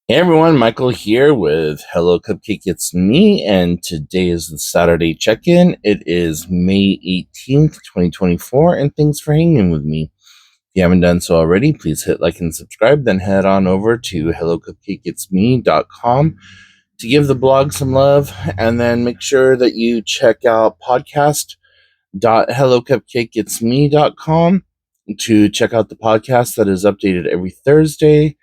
Hey everyone, Michael here with Hello Cupcake It's Me, and today is the Saturday check-in. It is May 18th, 2024, and thanks for hanging with me. If you haven't done so already, please hit like and subscribe, then head on over to hellocupcakeitsme.com to give the blog some love, and then make sure that you check out podcast.hellocupcakeitsme.com to check out the podcast that is updated every Thursday.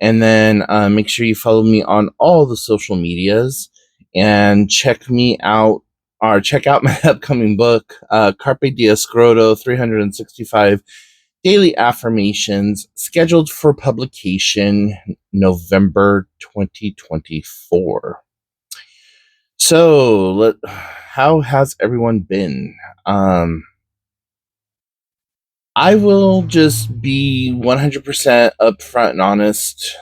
And then make sure you follow me on all the social medias and check me out or check out my upcoming book, Carpe Diem Scroto 365 Daily Affirmations, scheduled for publication November 2024. So, how has everyone been? I will just be 100% upfront and honest.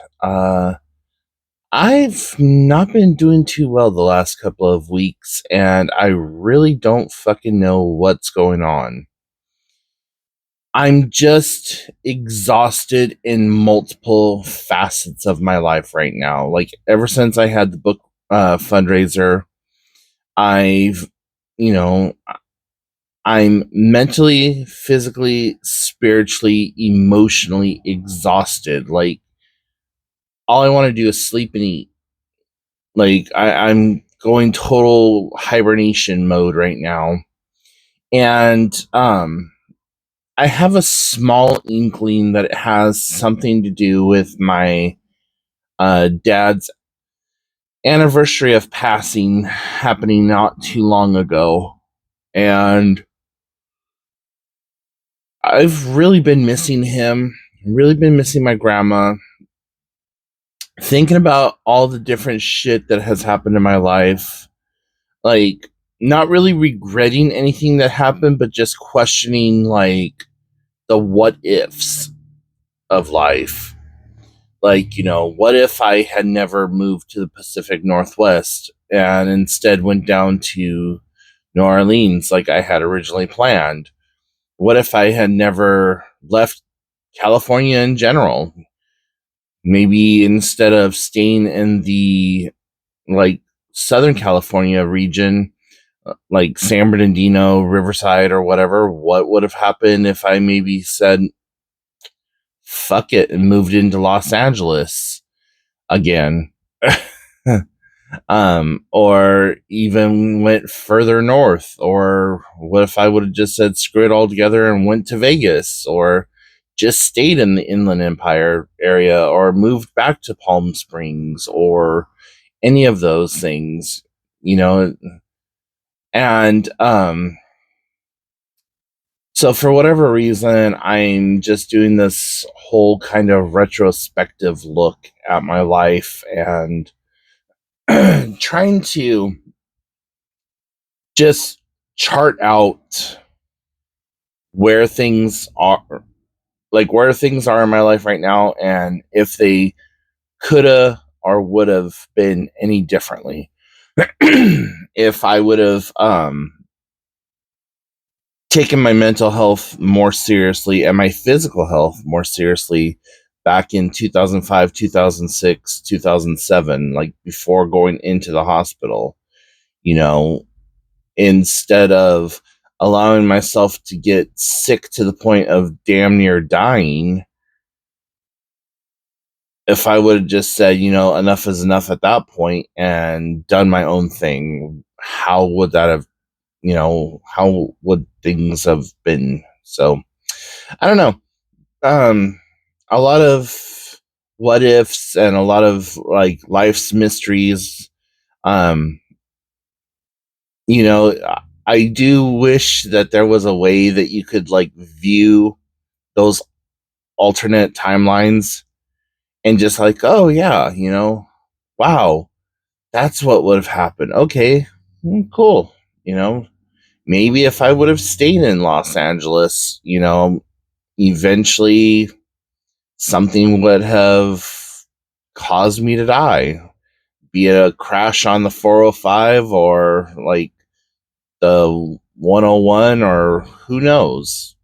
I've not been doing too well the last couple of weeks, and I really don't fucking know what's going on. I'm just exhausted in multiple facets of my life right now. Like, ever since I had the book fundraiser, I've, you know, I'm mentally, physically, spiritually, emotionally exhausted. Like, all I want to do is sleep and eat. Like, I'm going total hibernation mode right now. And I have a small inkling that it has something to do with my dad's anniversary of passing happening not too long ago. And I've really been missing him, really been missing my grandma, thinking about all the different shit that has happened in my life. Like, not really regretting anything that happened, but just questioning, like, the what ifs of life. Like, what if I had never moved to the Pacific Northwest and instead went down to New Orleans like I had originally planned? What if I had never left California in general? Maybe instead of staying in the like Southern California region, like San Bernardino, Riverside, or whatever, what would have happened if I maybe said, fuck it, and moved into Los Angeles again? Or even went further north, or what if I would have just said screw it all together and went to Vegas, or just stayed in the Inland Empire area, or moved back to Palm Springs, or any of those things, you know. And so for whatever reason, I'm just doing this whole kind of retrospective look at my life and trying to just chart out where things are, like where things are in my life right now, and if they coulda or would have been any differently. If I would have taken my mental health more seriously and my physical health more seriously back in 2005, 2006, 2007, like before going into the hospital, you know, instead of allowing myself to get sick to the point of damn near dying. If I would have just said, enough is enough at that point and done my own thing, how would that have, how would things have been? So I don't know. Um, a lot of what ifs and a lot of like life's mysteries. Um, you know, I do wish that there was a way that you could like view those alternate timelines and just like, oh yeah, wow, that's what would have happened. Okay, cool. Maybe if I would have stayed in Los Angeles, eventually something would have caused me to die, be it a crash on the 405 or like the 101, or who knows,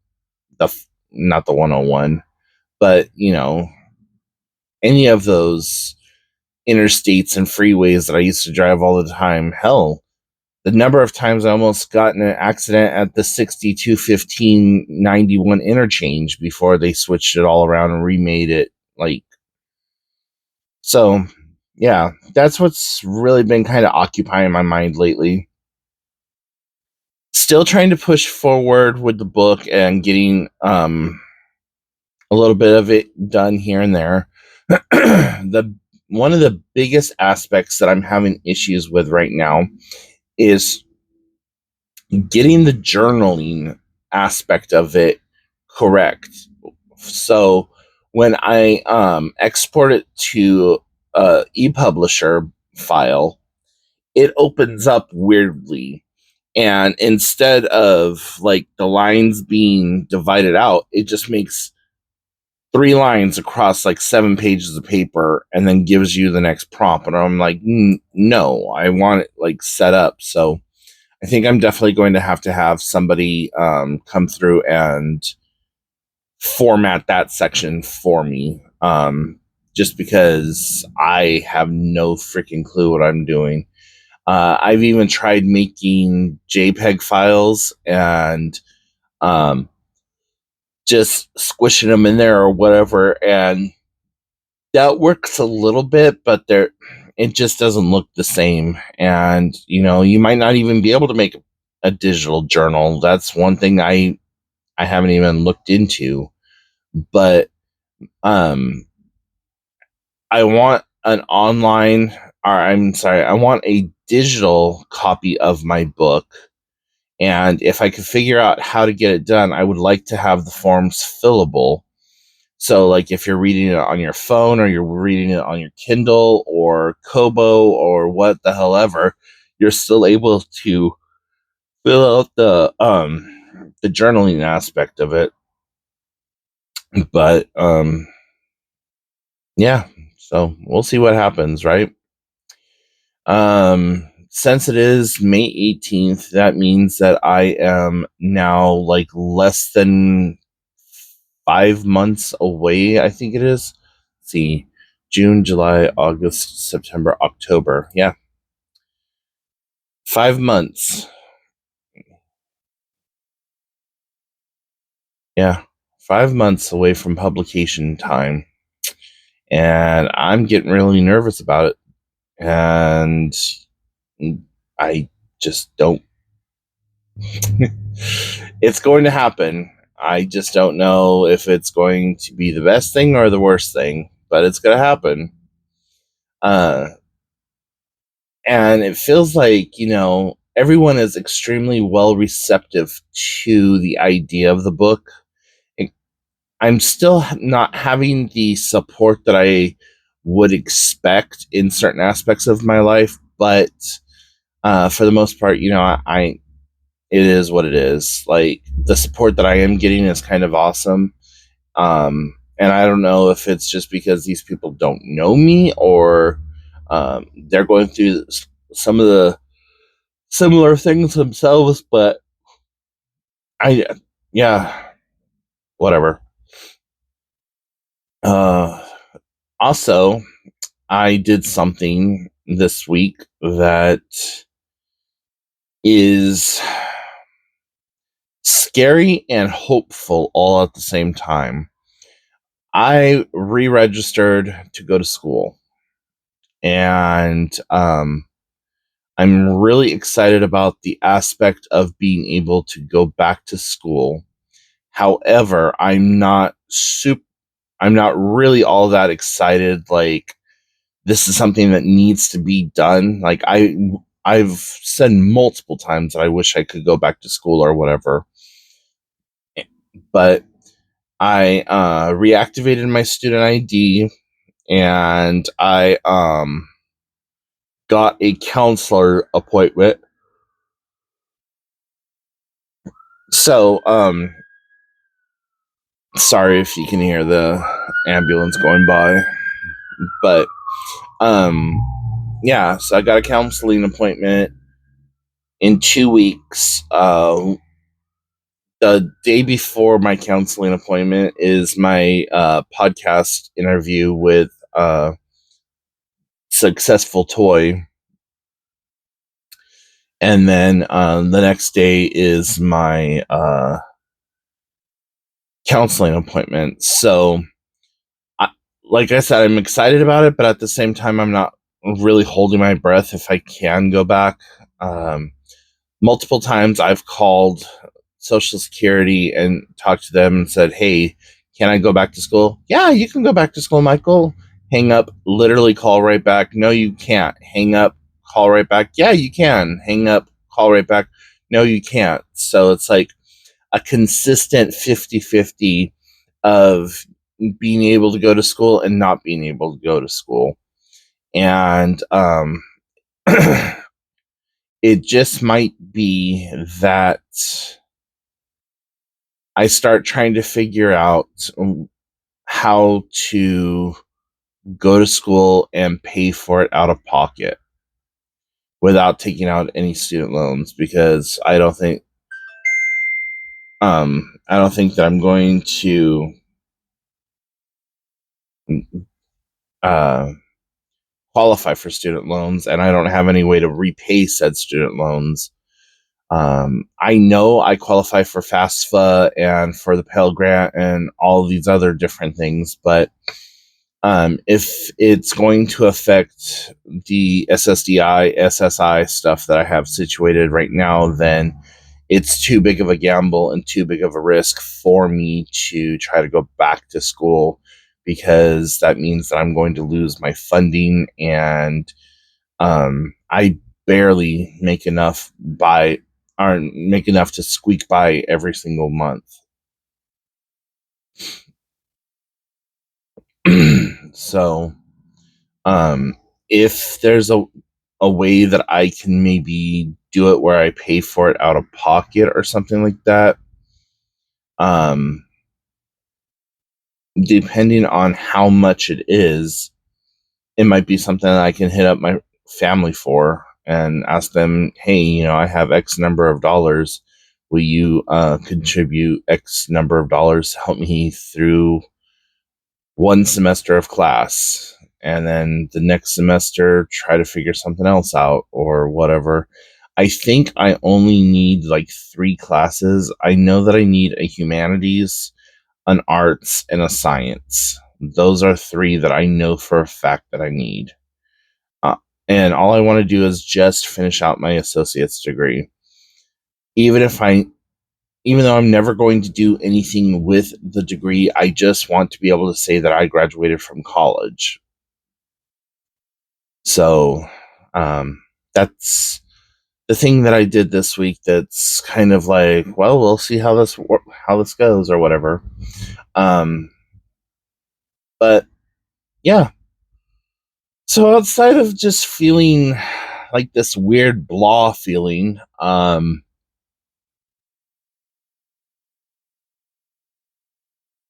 not the 101, but any of those interstates and freeways that I used to drive all the time. Hell, the number of times I almost got in an accident at the 621591 interchange before they switched it all around and remade it. Like, so yeah, that's what's really been kind of occupying my mind lately. Still trying to push forward with the book and getting a little bit of it done here and there. The one of the biggest aspects that I'm having issues with right now is getting the journaling aspect of it correct. So when I export it to a ePublisher file, it opens up weirdly. And instead of like the lines being divided out, it just makes 3 lines across like 7 pages of paper and then gives you the next prompt. And I'm like, no, I want it like set up. So I think I'm definitely going to have somebody come through and format that section for me. Just because I have no freaking clue what I'm doing. I've even tried making JPEG files and just squishing them in there or whatever, and that works a little bit, but it just doesn't look the same. And you might not even be able to make a digital journal. That's one thing I haven't even looked into. But I want an online, or I'm sorry, I want a digital copy of my book. And if I could figure out how to get it done, I would like to have the forms fillable. So, like, if you're reading it on your phone or you're reading it on your Kindle or Kobo or what the hell ever, you're still able to fill out the journaling aspect of it. But yeah, so we'll see what happens, right? Since it is May 18th, that means that I am now like less than 5 months away, I think it is. Let's see, June, July, August, September, October. Yeah, 5 months. Yeah, 5 months away from publication time. And I'm getting really nervous about it. And I just don't. It's going to happen. I just don't know if it's going to be the best thing or the worst thing, but it's going to happen. Uh, and it feels like, everyone is extremely well receptive to the idea of the book. I'm still not having the support that I would expect in certain aspects of my life, but for the most part, it is what it is. Like, the support that I am getting is kind of awesome. And I don't know if it's just because these people don't know me or they're going through some of the similar things themselves, but yeah, whatever. Uh, Also, I did something this week that is scary and hopeful all at the same time. I re-registered to go to school, and I'm really excited about the aspect of being able to go back to school. However, I'm not really all that excited. Like, this is something that needs to be done. Like, I've said multiple times that I wish I could go back to school or whatever. But I reactivated my student ID, and I got a counselor appointment. So sorry if you can hear the ambulance going by, but um yeah, so I got a counseling appointment in 2 weeks. The day before my counseling appointment is my podcast interview with successful toy. And then the next day is my counseling appointment. So, like I said, I'm excited about it, but at the same time, I'm not really holding my breath if I can go back. Multiple times I've called Social Security and talked to them and said, hey, can I go back to school? Yeah, you can go back to school, Michael. Hang up, literally call right back. No, you can't. Hang up, call right back. Yeah, you can. Hang up, call right back. No, you can't. So it's like a consistent 50-50 of being able to go to school and not being able to go to school. And it just might be that I start trying to figure out how to go to school and pay for it out of pocket without taking out any student loans, because I don't think that I'm going to uh, qualify for student loans, and I don't have any way to repay said student loans. I know I qualify for FAFSA and for the Pell Grant and all these other different things, but if it's going to affect the SSDI, SSI stuff that I have situated right now, then it's too big of a gamble and too big of a risk for me to try to go back to school, because that means that I'm going to lose my funding, and I barely make enough to squeak by every single month. So, if there's a way that I can maybe do it where I pay for it out of pocket or something like that, um, depending on how much it is, it might be something that I can hit up my family for and ask them, hey, I have X number of dollars. Will you contribute X number of dollars to help me through one semester of class? And then the next semester, try to figure something else out or whatever. I think I only need like 3 classes. I know that I need a humanities, an arts, and a science. Those are 3 that I know for a fact that I need. Uh, and all I want to do is just finish out my associate's degree. Even though I'm never going to do anything with the degree, I just want to be able to say that I graduated from college. So, that's the thing that I did this week. That's kind of like, well, we'll see how this goes or whatever. But yeah. So outside of just feeling like this weird blah feeling,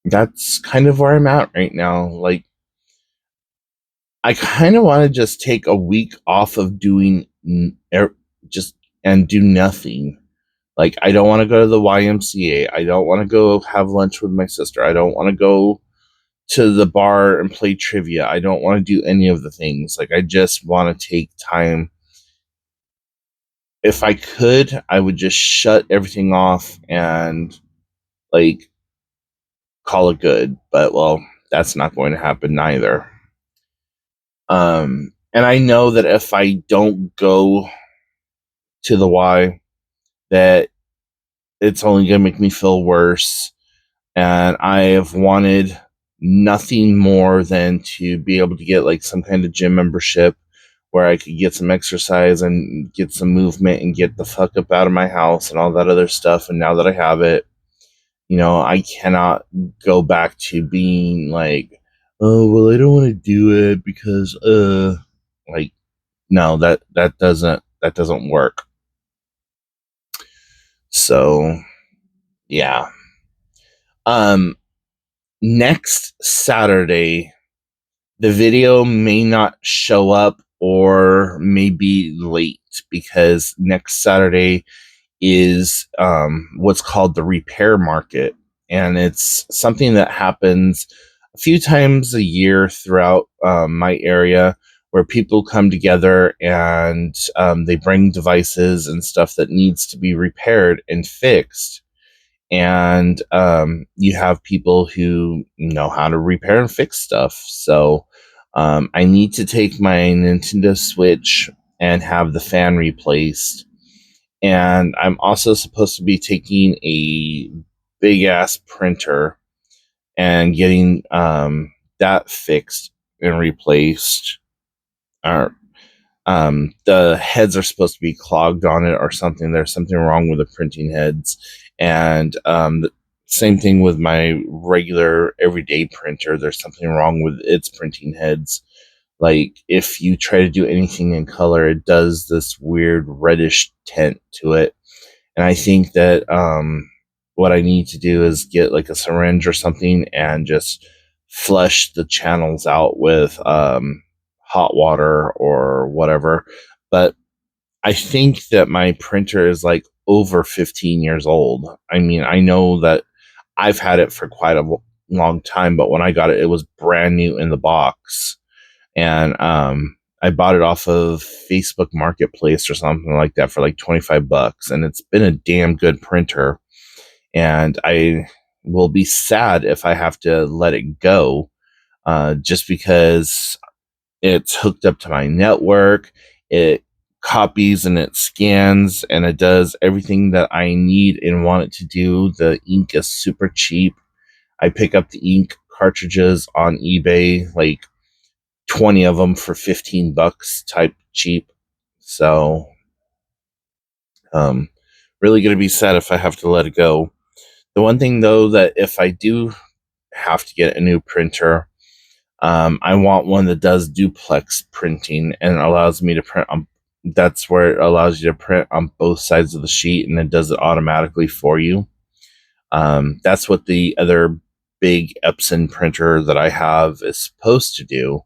that's kind of where I'm at right now. Like, I kind of want to just take a week off of doing just and do nothing. Like, I don't want to go to the YMCA. I don't want to go have lunch with my sister. I don't want to go to the bar and play trivia. I don't want to do any of the things. Like, I just want to take time. If I could, I would just shut everything off and like call it good. But well, that's not going to happen neither. And I know that if I don't go to the Y, that it's only going to make me feel worse. And I have wanted nothing more than to be able to get like some kind of gym membership where I could get some exercise and get some movement and get the fuck up out of my house and all that other stuff. And now that I have it, I cannot go back to being like, oh, well, I don't want to do it because, like, no, that doesn't work. So, yeah. Next Saturday, the video may not show up or may be late, because next Saturday is what's called the repair market. And it's something that happens a few times a year throughout my area, where people come together and they bring devices and stuff that needs to be repaired and fixed. And you have people who know how to repair and fix stuff. So I need to take my Nintendo Switch and have the fan replaced. And I'm also supposed to be taking a big ass printer and getting that fixed and replaced. Or the heads are supposed to be clogged on it or something. There's something wrong with the printing heads. And the same thing with my regular everyday printer. There's something wrong with its printing heads. Like if you try to do anything in color, it does this weird reddish tint to it. And I think that what I need to do is get like a syringe or something and just flush the channels out with hot water or whatever. But I think that my printer is like over 15 years old. I mean, I know that I've had it for quite a long time, but when I got it, it was brand new in the box. And I bought it off of Facebook Marketplace or something like that for like $25, and it's been a damn good printer. And I will be sad if I have to let it go, just because it's hooked up to my network. It copies and it scans and it does everything that I need and want it to do. The ink is super cheap. I pick up the ink cartridges on eBay, like 20 of them for $15 type cheap. So, um, really going to be sad if I have to let it go. The one thing though, that if I do have to get a new printer, I want one that does duplex printing and allows me to print on. That's where it allows you to print on both sides of the sheet, and it does it automatically for you. That's what the other big Epson printer that I have is supposed to do,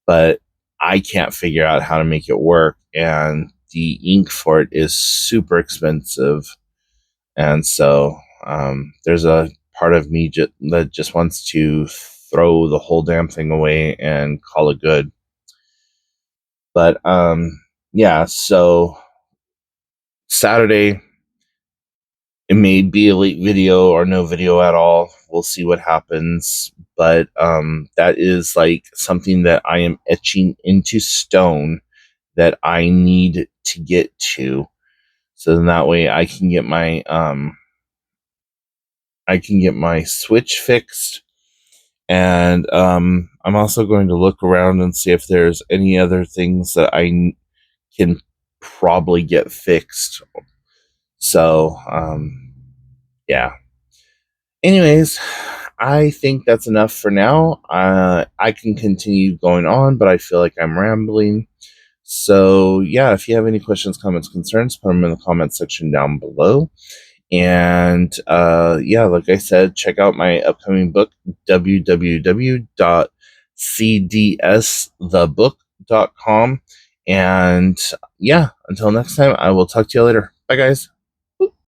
but I can't figure out how to make it work, and the ink for it is super expensive. And so there's a part of me that just wants to throw the whole damn thing away and call it good. But yeah, so Saturday, it may be a late video or no video at all. We'll see what happens. But that is like something that I am etching into stone that I need to get to. So then that way I can get my Switch fixed. And I'm also going to look around and see if there's any other things that I can probably get fixed. So, yeah. Anyways, I think that's enough for now. I can continue going on, but I feel like I'm rambling. So, yeah, if you have any questions, comments, concerns, put them in the comments section down below. And yeah, like I said, check out my upcoming book, www.cdsthebook.com. And yeah, until next time, I will talk to you later. Bye, guys.